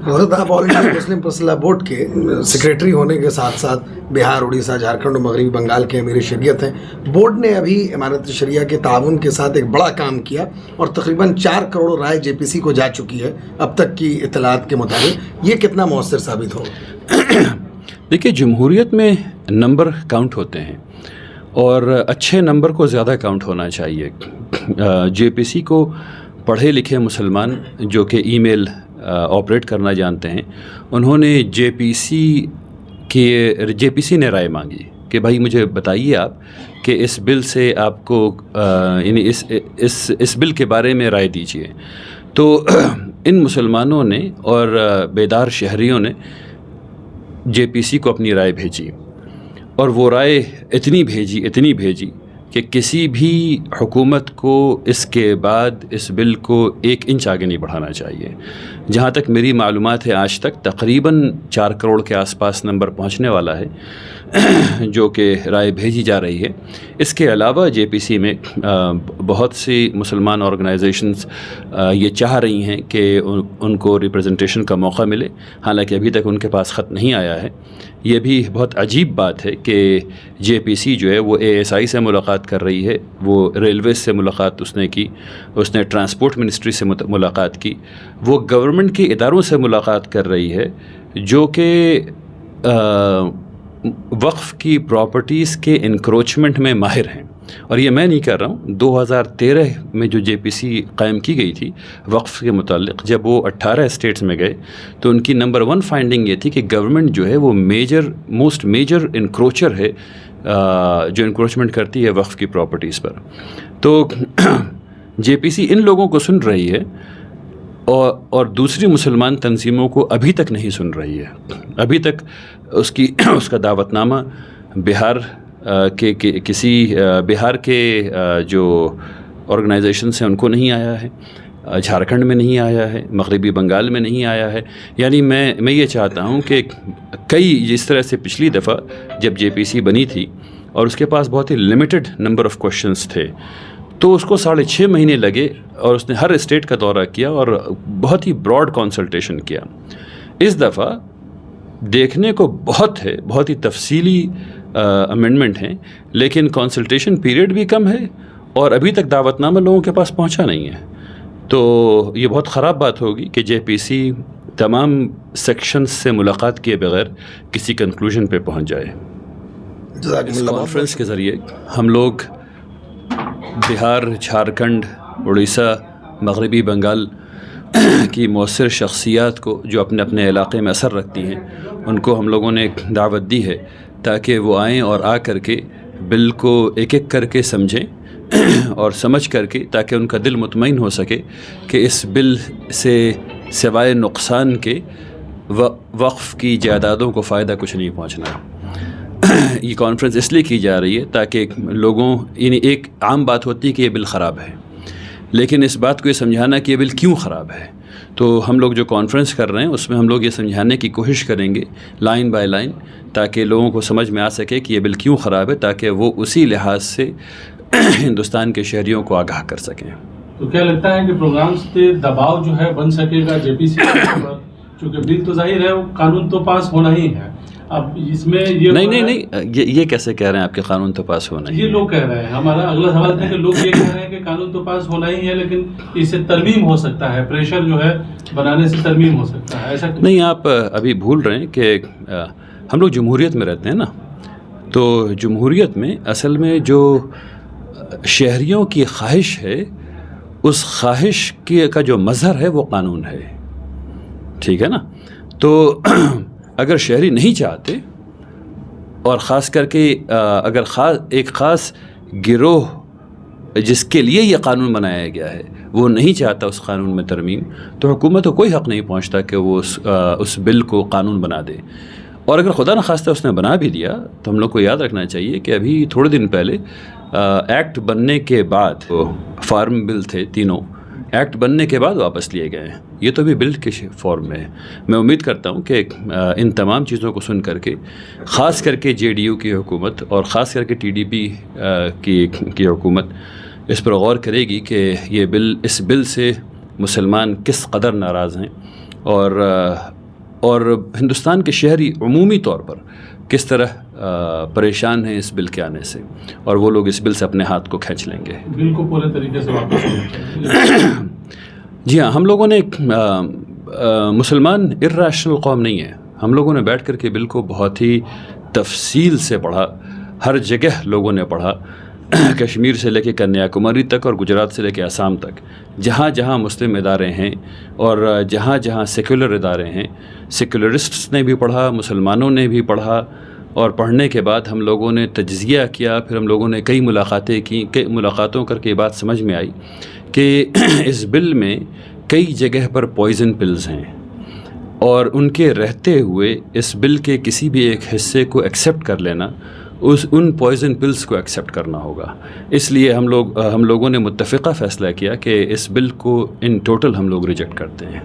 حضرت آپ آل India Muslim فضلہ بورڈ کے سیکریٹری ہونے کے ساتھ ساتھ بہار، اڑیسہ، جھارکھنڈ اور مغربی بنگال کے امیر شریعت ہیں. بورڈ نے ابھی امارت شریعہ کے تعاون کے ساتھ ایک بڑا کام کیا اور تقریباً 4 کروڑ رائے جے پی سی کو جا چکی ہے اب تک کی اطلاعات کے مطابق. یہ کتنا مؤثر ثابت ہوگا؟ دیکھیے، جمہوریت میں نمبر کاؤنٹ ہوتے ہیں اور اچھے نمبر کو زیادہ کاؤنٹ ہونا چاہیے. جے پی سی کو پڑھے لکھے مسلمان جو کہ ای میل آپریٹ کرنا جانتے ہیں، انہوں نے جے پی سی نے رائے مانگی کہ بھائی مجھے بتائیے آپ کہ اس بل سے آپ کو یعنی اس بل کے بارے میں رائے دیجیے. تو ان مسلمانوں نے اور بیدار شہریوں نے جے پی سی کو اپنی رائے بھیجی، اور وہ رائے اتنی بھیجی کہ کسی بھی حکومت کو اس کے بعد اس بل کو 1 انچ آگے نہیں بڑھانا چاہیے. جہاں تک میری معلومات ہے آج تک تقریباً 4 کروڑ کے آس پاس نمبر پہنچنے والا ہے جو کہ رائے بھیجی جا رہی ہے. اس کے علاوہ جے پی سی میں بہت سی مسلمان آرگنائزیشنز یہ چاہ رہی ہیں کہ ان کو ریپریزنٹیشن کا موقع ملے، حالانکہ ابھی تک ان کے پاس خط نہیں آیا ہے. یہ بھی بہت عجیب بات ہے کہ جے پی سی جو ہے وہ اے ایس آئی سے ملاقات کر رہی ہے، وہ ریلویز سے ملاقات اس نے کی، اس نے ٹرانسپورٹ منسٹری سے ملاقات کی، وہ گورنمنٹ کے اداروں سے ملاقات کر رہی ہے جو کہ وقف کی پراپرٹیز کے انکروچمنٹ میں ماہر ہیں. اور یہ میں نہیں کر رہا ہوں، 2013 میں جو جے پی سی قائم کی گئی تھی وقف کے متعلق، جب وہ 18 اسٹیٹس میں گئے تو ان کی نمبر 1 فائنڈنگ یہ تھی کہ گورنمنٹ جو ہے وہ موسٹ میجر انکروچر ہے جو انکروچمنٹ کرتی ہے وقف کی پراپرٹیز پر. تو جے پی سی ان لوگوں کو سن رہی ہے اور دوسری مسلمان تنظیموں کو ابھی تک نہیں سن رہی ہے. ابھی تک اس کا دعوت نامہ بہار کے جو آرگنائزیشنس ہیں ان کو نہیں آیا ہے، جھارکھنڈ میں نہیں آیا ہے، مغربی بنگال میں نہیں آیا ہے. یعنی میں یہ چاہتا ہوں کہ جس طرح سے پچھلی دفعہ جب جے پی سی بنی تھی اور اس کے پاس بہت ہی لمیٹڈ نمبر آف کوشچنس تھے، تو اس کو 6.5 مہینے لگے اور اس نے ہر اسٹیٹ کا دورہ کیا اور بہت ہی براڈ کنسلٹیشن کیا. اس دفعہ دیکھنے کو بہت ہی تفصیلی امینڈمنٹ ہیں، لیکن کنسلٹیشن پیریڈ بھی کم ہے اور ابھی تک دعوت نامہ لوگوں کے پاس پہنچا نہیں ہے. تو یہ بہت خراب بات ہوگی کہ جے پی سی تمام سیکشنز سے ملاقات کیے بغیر کسی کنکلوژن پہ پہنچ جائے. اس کانفرنس کے ذریعے ہم لوگ بہار، جھارکھنڈ، اڑیسہ، مغربی بنگال کی مؤثر شخصیات کو جو اپنے اپنے علاقے میں اثر رکھتی ہیں ان کو ہم لوگوں نے دعوت دی ہے تاکہ وہ آئیں اور آ کر کے بل کو ایک ایک کر کے سمجھیں اور سمجھ کر کے تاکہ ان کا دل مطمئن ہو سکے کہ اس بل سے سوائے نقصان کے وقف کی جائیدادوں کو فائدہ کچھ نہیں پہنچنا. یہ کانفرنس اس لیے کی جا رہی ہے تاکہ لوگوں، یعنی ایک عام بات ہوتی ہے کہ یہ بل خراب ہے، لیکن اس بات کو یہ سمجھانا کہ یہ بل کیوں خراب ہے. تو ہم لوگ جو کانفرنس کر رہے ہیں اس میں ہم لوگ یہ سمجھانے کی کوشش کریں گے لائن بائی لائن، تاکہ لوگوں کو سمجھ میں آ سکے کہ یہ بل کیوں خراب ہے، تاکہ وہ اسی لحاظ سے ہندوستان کے شہریوں کو آگاہ کر سکیں. تو کیا لگتا ہے کہ پروگرامز پہ دباؤ جو ہے بن سکے گا جے پی سی کے اوپر؟ چونکہ بل تو ظاہر ہے قانون تو پاس ہونا ہی ہے. اب اس میں یہ نہیں یہ کیسے کہہ رہے ہیں آپ کہ قانون تو پاس ہونا ہے؟ یہ لوگ کہہ رہے ہیں. ہمارا اگلا سوال ہے کہ لوگ یہ کہہ رہے ہیں کہ قانون تو پاس ہونا ہی ہے لیکن اس سے ترمیم ہو سکتا ہے، پریشر جو ہے بنانے سے ترمیم ہو سکتا ہے. ایسا نہیں، آپ ابھی بھول رہے ہیں کہ ہم لوگ جمہوریت میں رہتے ہیں نا. تو جمہوریت میں اصل میں جو شہریوں کی خواہش ہے، اس خواہش کا جو مظہر ہے وہ قانون ہے. ٹھیک ہے نا؟ تو اگر شہری نہیں چاہتے، اور خاص کر کے اگر ایک خاص گروہ جس کے لیے یہ قانون بنایا گیا ہے وہ نہیں چاہتا اس قانون میں ترمیم، تو حکومت کو کوئی حق نہیں پہنچتا کہ وہ اس بل کو قانون بنا دے. اور اگر خدا نخواستہ اس نے بنا بھی دیا تو ہم لوگ کو یاد رکھنا چاہیے کہ ابھی تھوڑے دن پہلے ایکٹ بننے کے بعد، فارم بل تھے تینوں، ایکٹ بننے کے بعد واپس لیے گئے ہیں. یہ تو بھی بل کے فارم میں ہے. میں امید کرتا ہوں کہ ان تمام چیزوں کو سن کر کے خاص کر کے جے ڈی یو کی حکومت اور خاص کر کے ٹی ڈی پی کی حکومت اس پر غور کرے گی کہ یہ بل، اس بل سے مسلمان کس قدر ناراض ہیں اور ہندوستان کے شہری عمومی طور پر کس طرح پریشان ہیں اس بل کے آنے سے، اور وہ لوگ اس بل سے اپنے ہاتھ کو کھینچ لیں گے۔ بل کو پورے طریقے سے واپس جی ہاں، ہم لوگوں نے مسلمان ارریشنل قوم نہیں ہے، ہم لوگوں نے بیٹھ کر کے بل کو بہت ہی تفصیل سے پڑھا، ہر جگہ لوگوں نے پڑھا، کشمیر سے لے کے کنیا کماری تک اور گجرات سے لے کے آسام تک، جہاں جہاں مسلم ادارے ہیں اور جہاں جہاں سیکولر ادارے ہیں، سیکولرسٹس نے بھی پڑھا، مسلمانوں نے بھی پڑھا، اور پڑھنے کے بعد ہم لوگوں نے تجزیہ کیا، پھر ہم لوگوں نے کئی ملاقاتیں کی، کئی ملاقاتوں کر کے یہ بات سمجھ میں آئی کہ اس بل میں کئی جگہ پر پوائزن پلز ہیں، اور ان کے رہتے ہوئے اس بل کے کسی بھی ایک حصے کو ایکسیپٹ کر لینا ان پوائزن پلز کو ایکسیپٹ کرنا ہوگا۔ اس لیے ہم لوگوں نے متفقہ فیصلہ کیا کہ اس بل کو ان ٹوٹل ہم لوگ ریجیکٹ کرتے ہیں۔